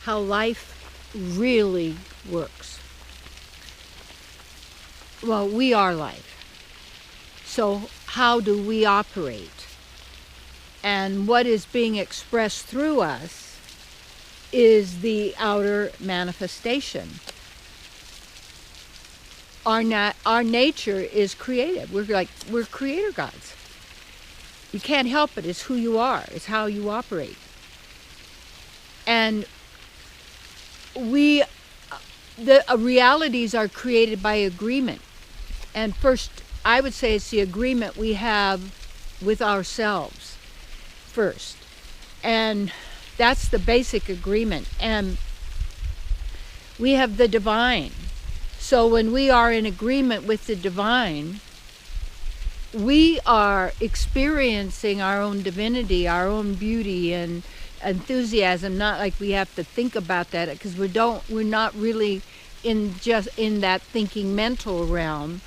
how life really works. Well, we are life. So how do we operate? And what is being expressed through us is the outer manifestation. Our nature is creative. We're creator gods. You can't help it. It's who you are. It's how you operate. And the realities are created by agreement. And first, I would say it's the agreement we have with ourselves first. And that's the basic agreement. And we have the divine. So when we are in agreement with the divine, we are experiencing our own divinity, our own beauty and enthusiasm. Not like we have to think about that, because we're not really in that thinking mental realm.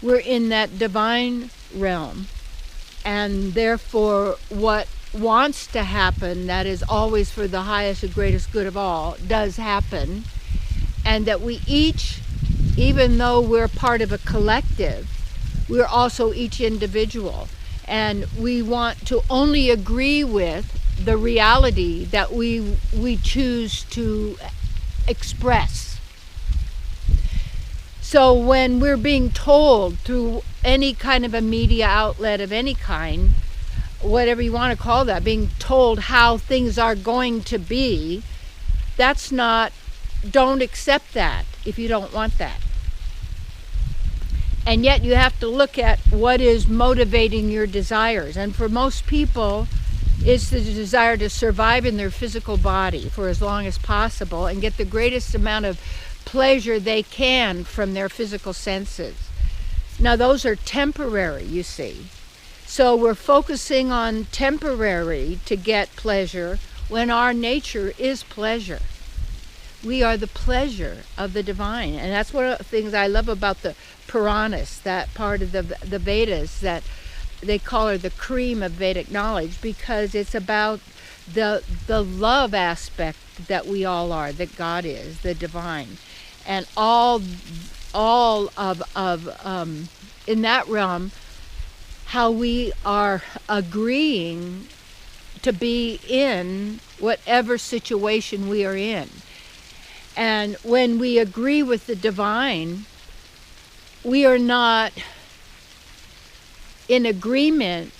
We're in that divine realm, and therefore what wants to happen, that is always for the highest and greatest good of all, does happen. And that we each, even though we're part of a collective, we're also each individual, and we want to only agree with the reality that we choose to express. So when we're being told through any kind of a media outlet of any kind, whatever you want to call that, being told how things are going to be, don't accept that if you don't want that. And yet you have to look at what is motivating your desires. And for most people, it's the desire to survive in their physical body for as long as possible and get the greatest amount of pleasure they can from their physical senses. Now those are temporary, you see. So we're focusing on temporary to get pleasure when our nature is pleasure. We are the pleasure of the divine. And that's one of the things I love about the Puranas, that part of the Vedas, that they call her the cream of Vedic knowledge, because it's about the love aspect that we all are, that God is, the divine. And all of in that realm, how we are agreeing to be in whatever situation we are in. And when we agree with the divine, we are not in agreement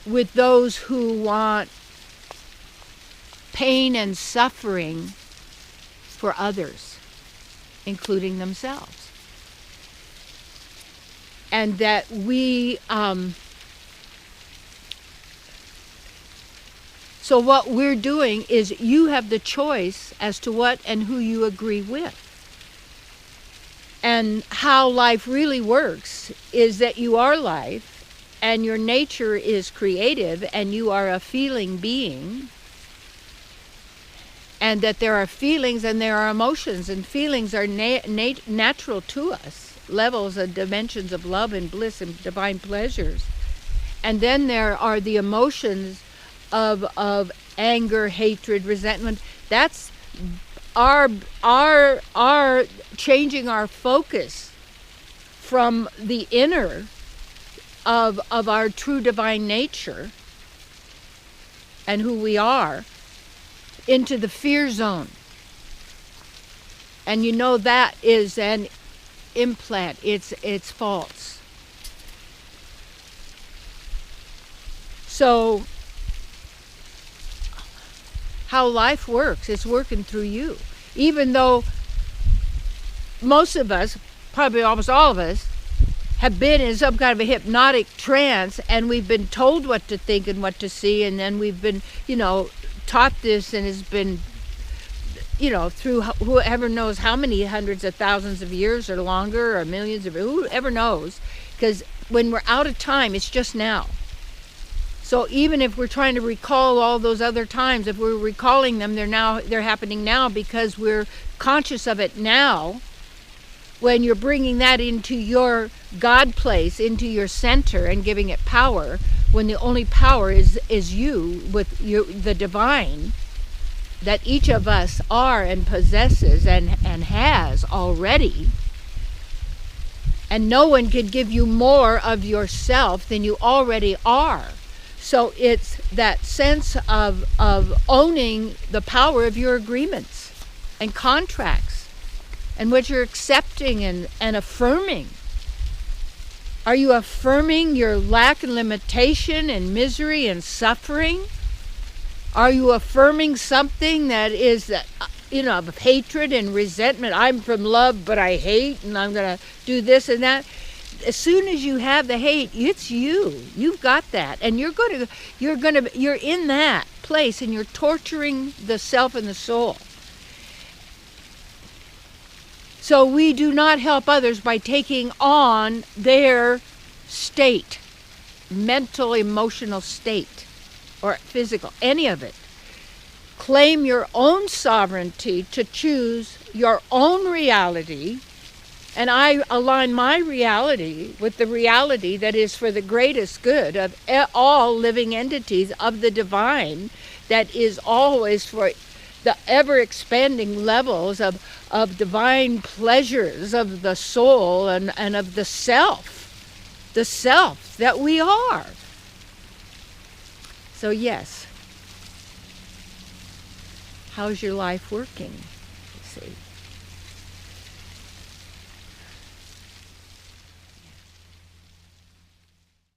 with those who want pain and suffering for others, including themselves. And that so what we're doing is, you have the choice as to what and who you agree with. And how life really works is that you are life, and your nature is creative, and you are a feeling being. And that there are feelings and there are emotions, and feelings are natural to us, levels and dimensions of love and bliss and divine pleasures. And then there are the emotions of anger, hatred, resentment. That's our changing our focus from the inner of our true divine nature and who we are, into the fear zone. And you know that is an implant. It's false. So how life works, it's working through you. Even though most of us, probably almost all of us, have been in some kind of a hypnotic trance, and we've been told what to think and what to see, and then we've been, taught this, and has been, through whoever knows how many hundreds of thousands of years or longer, or millions of, whoever knows, because when we're out of time, it's just now. So even if we're trying to recall all those other times, if we're recalling them, they're happening now, because we're conscious of it now. When you're bringing that into your God place, into your center, and giving it power, when the only power is you with the divine, that each of us are and possesses and has already. And no one can give you more of yourself than you already are. So it's that sense of owning the power of your agreements and contracts and what you're accepting and affirming. Are you affirming your lack and limitation and misery and suffering? Are you affirming something that is, of hatred and resentment? I'm from love, but I hate, and I'm going to do this and that. As soon as you have the hate, it's you. You've got that, and you're in that place, and you're torturing the self and the soul. So we do not help others by taking on their state, mental, emotional state, or physical, any of it. Claim your own sovereignty to choose your own reality, and I align my reality with the reality that is for the greatest good of all living entities of the divine, that is always for the ever-expanding levels of divine pleasures of the soul and of the self that we are. So yes, how's your life working? You see.